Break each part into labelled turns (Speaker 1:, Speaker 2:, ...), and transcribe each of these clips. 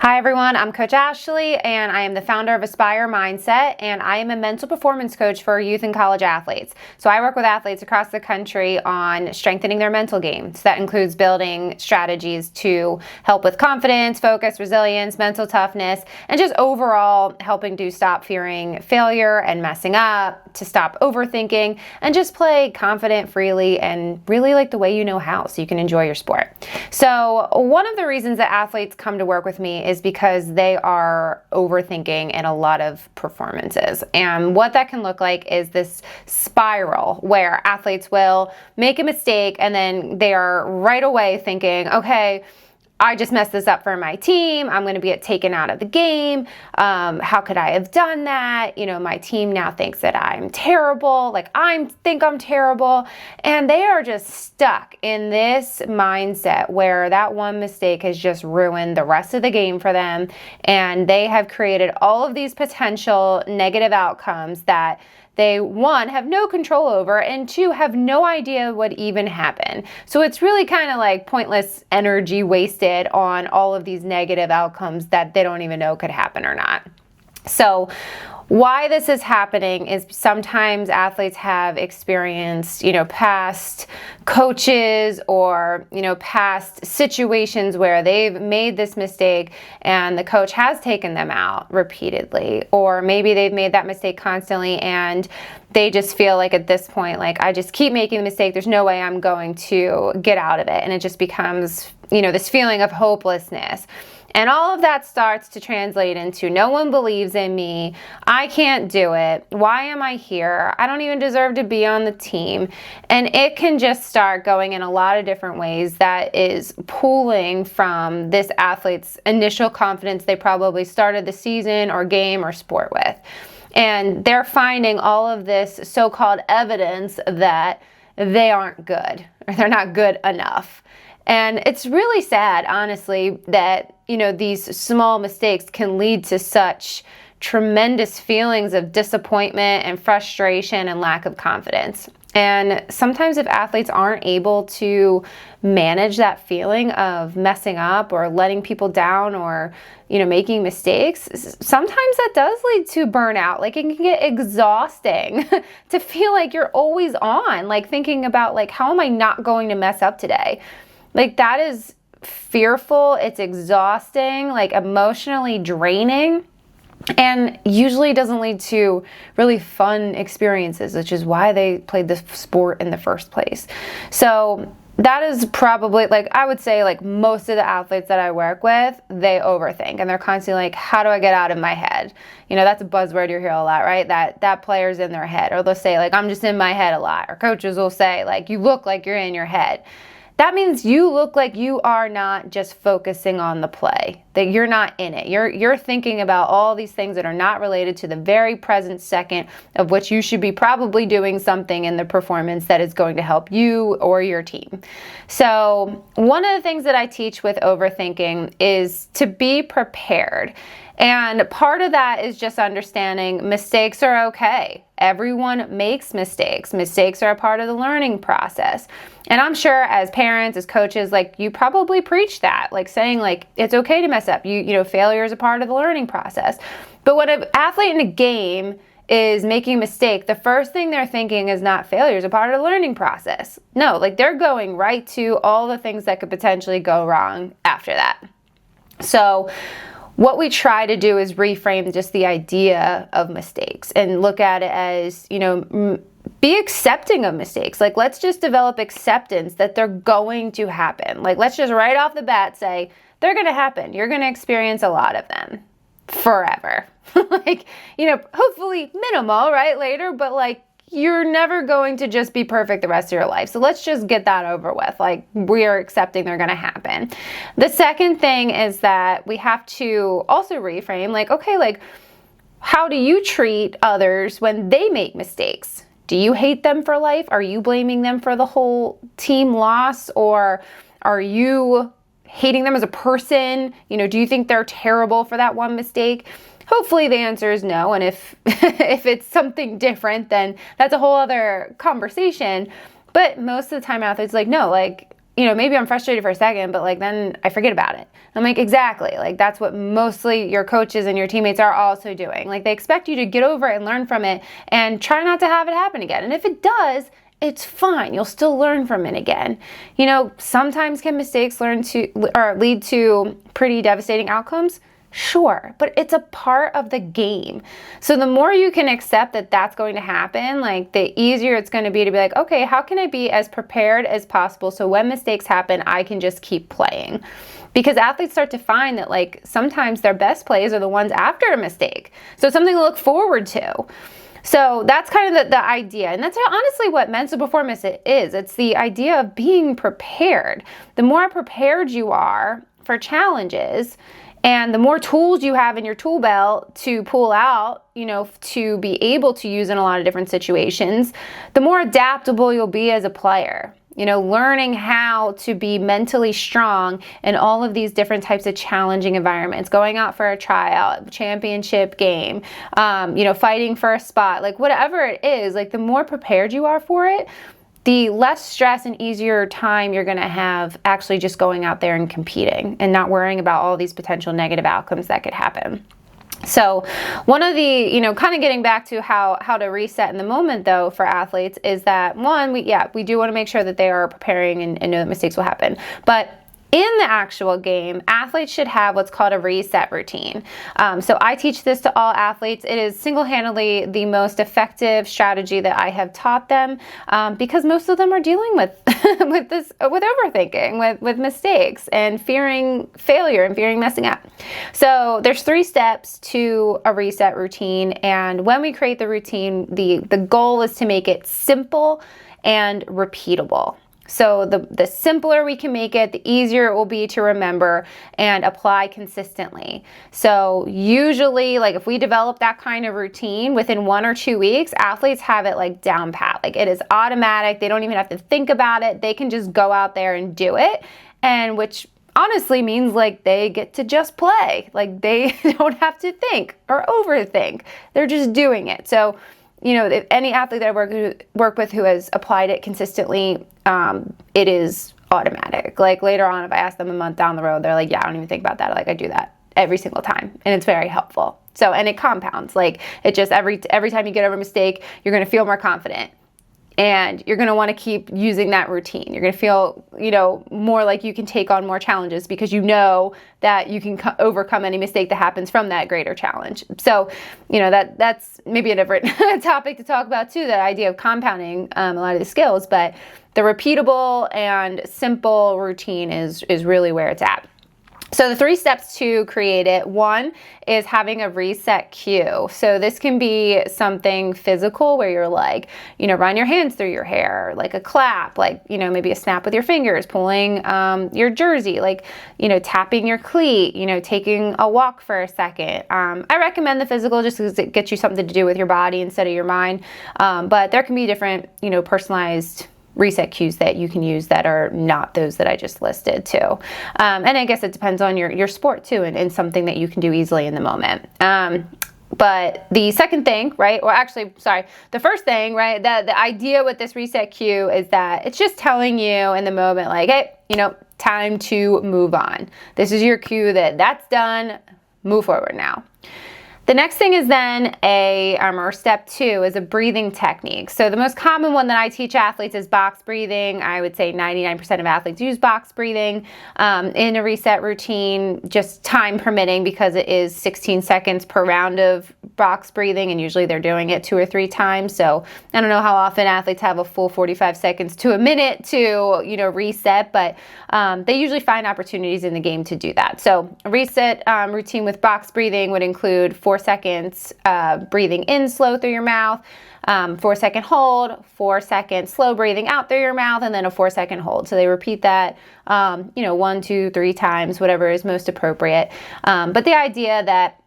Speaker 1: Hi everyone, I'm Coach Ashley and I am the founder of Aspire Mindset, and I am a mental performance coach for youth and college athletes. So I work with athletes across the country on strengthening their mental game. So that includes building strategies to help with confidence, focus, resilience, mental toughness, and just overall helping to stop fearing failure and messing up, to stop overthinking, and just play confident, freely, and really like the way you know how, so you can enjoy your sport. So one of the reasons that athletes come to work with me is because they are overthinking in a lot of performances. And what that can look like is this spiral where athletes will make a mistake and then they are right away thinking, okay, I just messed this up for my team. I'm going to get taken out of the game. How could I have done that? You know, my team now thinks that I'm terrible. Like I think I'm terrible. And they are just stuck in this mindset where that one mistake has just ruined the rest of the game for them. And they have created all of these potential negative outcomes that they, one, have no control over, and two, have no idea what even happened. So it's really kind of like pointless energy wasted on all of these negative outcomes that they don't even know could happen or not. So why this is happening is sometimes athletes have experienced, past coaches or, past situations where they've made this mistake and the coach has taken them out repeatedly, or maybe they've made that mistake constantly and they just feel like at this point, like, I just keep making the mistake. There's no way I'm going to get out of it. And it just becomes, this feeling of hopelessness. And all of that starts to translate into no one believes in me. I can't do it. Why am I here? I don't even deserve to be on the team. And it can just start going in a lot of different ways that is pulling from this athlete's initial confidence they probably started the season or game or sport with. And they're finding all of this so-called evidence that they aren't good or they're not good enough. And it's really sad, honestly, that, these small mistakes can lead to such tremendous feelings of disappointment and frustration and lack of confidence. And sometimes if athletes aren't able to manage that feeling of messing up or letting people down or, making mistakes, sometimes that does lead to burnout. Like it can get exhausting to feel like you're always on, like thinking about like, how am I not going to mess up today? Like that is fearful, it's exhausting, like emotionally draining, and usually doesn't lead to really fun experiences, which is why they played this sport in the first place. So that is probably, like, I would say, like, most of the athletes that I work with, they overthink, and they're constantly like, how do I get out of my head? That's a buzzword you hear a lot, right? That player's in their head. Or they'll say, like, I'm just in my head a lot. Or coaches will say, like, you look like you're in your head. That means you look like you are not just focusing on the play, that you're not in it. You're thinking about all these things that are not related to the very present second, of which you should be probably doing something in the performance that is going to help you or your team. So one of the things that I teach with overthinking is to be prepared. And part of that is just understanding mistakes are okay. Everyone makes mistakes. Mistakes are a part of the learning process. And I'm sure as parents, as coaches, like you probably preach that, like saying like, it's okay to mess up. Failure is a part of the learning process. But when an athlete in a game is making a mistake, the first thing they're thinking is not failure is a part of the learning process. No, like they're going right to all the things that could potentially go wrong after that. So what we try to do is reframe just the idea of mistakes and look at it as, be accepting of mistakes. Like, let's just develop acceptance that they're going to happen. Like, let's just right off the bat say, they're going to happen. You're going to experience a lot of them forever. Hopefully minimal, right, later, but like, you're never going to just be perfect the rest of your life. So let's just get that over with. Like, we are accepting they're going to happen. The second thing is that we have to also reframe, like, okay, like, how do you treat others when they make mistakes? Do you hate them for life? Are you blaming them for the whole team loss? Or are you hating them as a person? Do you think they're terrible for that one mistake? Hopefully the answer is no, and if it's something different, then that's a whole other conversation. But most of the time athletes like, no, like, maybe I'm frustrated for a second, but like then I forget about it. I'm like, exactly. Like that's what mostly your coaches and your teammates are also doing. Like they expect you to get over it and learn from it and try not to have it happen again. And if it does, it's fine. You'll still learn from it again. Sometimes can mistakes lead to pretty devastating outcomes? Sure, but it's a part of the game. So the more you can accept that that's going to happen, like the easier it's going to be to be like, okay, how can I be as prepared as possible so when mistakes happen, I can just keep playing? Because athletes start to find that like sometimes their best plays are the ones after a mistake. So it's something to look forward to. So that's kind of the idea. And that's honestly what mental performance is. It's the idea of being prepared. The more prepared you are for challenges, and the more tools you have in your tool belt to pull out, to be able to use in a lot of different situations, the more adaptable you'll be as a player. Learning how to be mentally strong in all of these different types of challenging environments, going out for a tryout, championship game, fighting for a spot, like whatever it is, like the more prepared you are for it, the less stress and easier time you're going to have actually just going out there and competing and not worrying about all these potential negative outcomes that could happen. So one of the, kind of getting back to how to reset in the moment though for athletes is that one, we do want to make sure that they are preparing and know that mistakes will happen. But in the actual game, athletes should have what's called a reset routine. So I teach this to all athletes. It is single-handedly the most effective strategy that I have taught them because most of them are dealing with with overthinking, with mistakes and fearing failure and fearing messing up. So there's 3 steps to a reset routine, and when we create the routine, the goal is to make it simple and repeatable. So the simpler we can make it, the easier it will be to remember and apply consistently. So usually, like if we develop that kind of routine within 1 or 2 weeks, athletes have it like down pat. Like it is automatic. They don't even have to think about it. They can just go out there and do it. And which honestly means like they get to just play. Like they don't have to think or overthink. They're just doing it. So if any athlete that I work with who has applied it consistently, it is automatic. Like later on, if I ask them a month down the road, they're like, yeah, I don't even think about that. Like I do that every single time, and it's very helpful. So, and it compounds. Like it just every time you get over a mistake, you're going to feel more confident. And you're going to want to keep using that routine. You're going to feel, more like you can take on more challenges because you know that you can overcome any mistake that happens from that greater challenge. So, that's maybe a different topic to talk about too, that idea of compounding a lot of the skills. But the repeatable and simple routine is really where it's at. So the 3 steps to create it. 1 is having a reset cue. So this can be something physical where you're like, run your hands through your hair, like a clap, like, maybe a snap with your fingers, pulling your jersey, like, tapping your cleat, taking a walk for a second. I recommend the physical just because it gets you something to do with your body instead of your mind. But there can be different, personalized reset cues that you can use that are not those that I just listed too. And I guess it depends on your sport too, and something that you can do easily in the moment. But the second thing, right, or actually, sorry, the first thing, right, the idea with this reset cue is that it's just telling you in the moment, like, hey, time to move on. This is your cue that's done, move forward now. The next thing is then or step 2 is a breathing technique. So the most common one that I teach athletes is box breathing. I would say 99% of athletes use box breathing in a reset routine, just time permitting, because it is 16 seconds per round of box breathing, and usually they're doing it 2 or 3 times. So I don't know how often athletes have a full 45 seconds to a minute to, reset, but they usually find opportunities in the game to do that. So a reset routine with box breathing would include 4 seconds breathing in slow through your mouth, 4-second hold, 4 seconds slow breathing out through your mouth, and then a 4-second hold. So they repeat that, 1, 2, 3 times, whatever is most appropriate. But the idea that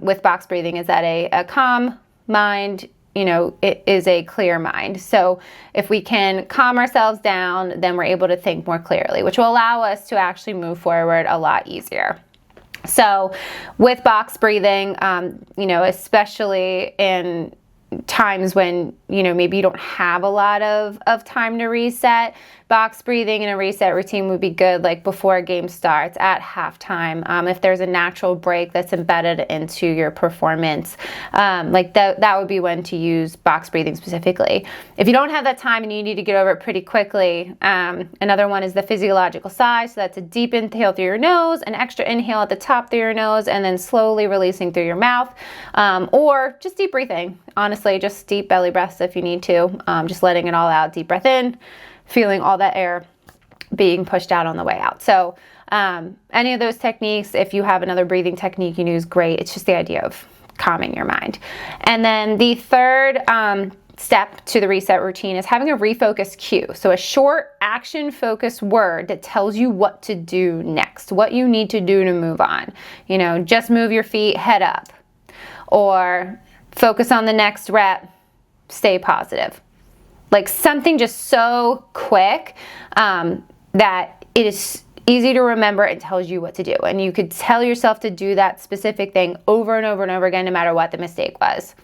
Speaker 1: with box breathing is that a calm mind, it is a clear mind. So if we can calm ourselves down, then we're able to think more clearly, which will allow us to actually move forward a lot easier. So with box breathing, especially in times when maybe you don't have a lot of time to reset, box breathing and a reset routine would be good, like before a game starts, at halftime. If there's a natural break that's embedded into your performance, like that would be when to use box breathing specifically. If you don't have that time and you need to get over it pretty quickly, another one is the physiological sigh. So that's a deep inhale through your nose, an extra inhale at the top through your nose, and then slowly releasing through your mouth, or just deep breathing. Honestly, just deep belly breaths if you need to, just letting it all out. Deep breath in, feeling all that air being pushed out on the way out. So any of those techniques, if you have another breathing technique you use, great. It's just the idea of calming your mind. And then the third step to the reset routine is having a refocus cue. So a short action-focused word that tells you what to do next, what you need to do to move on. Just move your feet, head up, or focus on the next rep, stay positive. Like something just so quick that it is easy to remember and tells you what to do. And you could tell yourself to do that specific thing over and over and over again, no matter what the mistake was.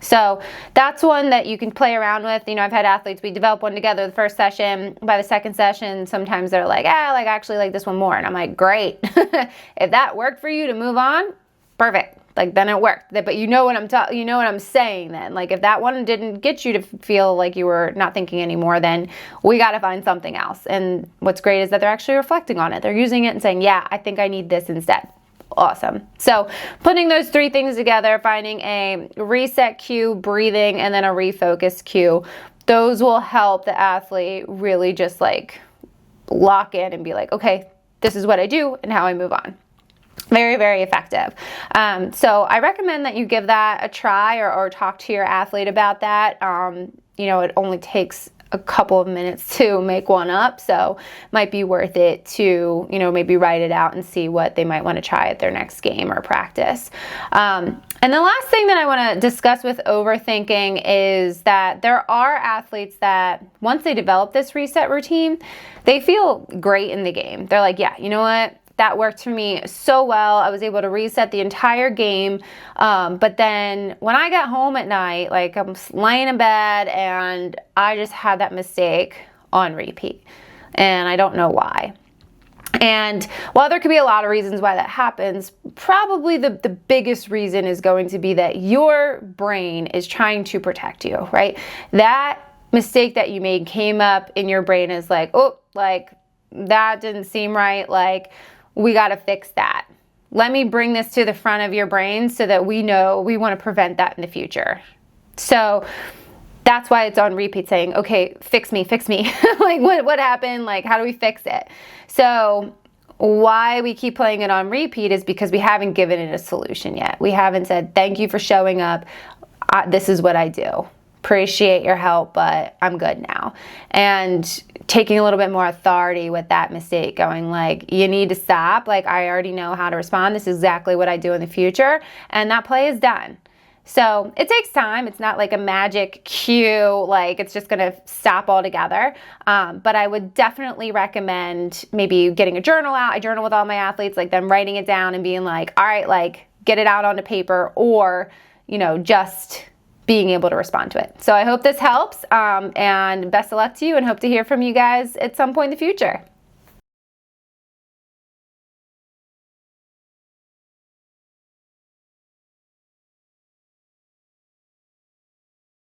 Speaker 1: So that's one that you can play around with. I've had athletes, we develop one together the first session. By the second session, sometimes they're like, I actually like this one more. And I'm like, great. If that worked for you to move on, perfect. Like then it worked. But you know what I'm saying then. Like if that one didn't get you to feel like you were not thinking anymore, then we got to find something else. And what's great is that they're actually reflecting on it. They're using it and saying, yeah, I think I need this instead. Awesome. So putting those three things together, finding a reset cue, breathing, and then a refocus cue, those will help the athlete really just like lock in and be like, okay, this is what I do and how I move on. Very, very effective. So I recommend that you give that a try or talk to your athlete about that. It only takes a couple of minutes to make one up, so it might be worth it to, maybe write it out and see what they might want to try at their next game or practice. And the last thing that I want to discuss with overthinking is that there are athletes that once they develop this reset routine, they feel great in the game. They're like, yeah, you know what? That worked for me so well. I was able to reset the entire game. But then when I got home at night, like I'm laying in bed and I just had that mistake on repeat. And I don't know why. And while there could be a lot of reasons why that happens, probably the biggest reason is going to be that your brain is trying to protect you, right? That mistake that you made came up in your brain as like, oh, like that didn't seem right. Like, we got to fix that. Let me bring this to the front of your brain so that we know we want to prevent that in the future. So that's why it's on repeat saying, okay, fix me. Like what happened? Like, how do we fix it? So why we keep playing it on repeat is because we haven't given it a solution yet. We haven't said, thank you for showing up. This is what I do. Appreciate your help, but I'm good now. And taking a little bit more authority with that mistake, going like, you need to stop. Like, I already know how to respond. This is exactly what I do in the future. And that play is done. So it takes time. It's not like a magic cue, like it's just going to stop altogether. But I would definitely recommend maybe getting a journal out. I journal with all my athletes, like them writing it down and being like, all right, like get it out onto paper, or, just being able to respond to it. So I hope this helps, and best of luck to you, and hope to hear from you guys at some point in the future.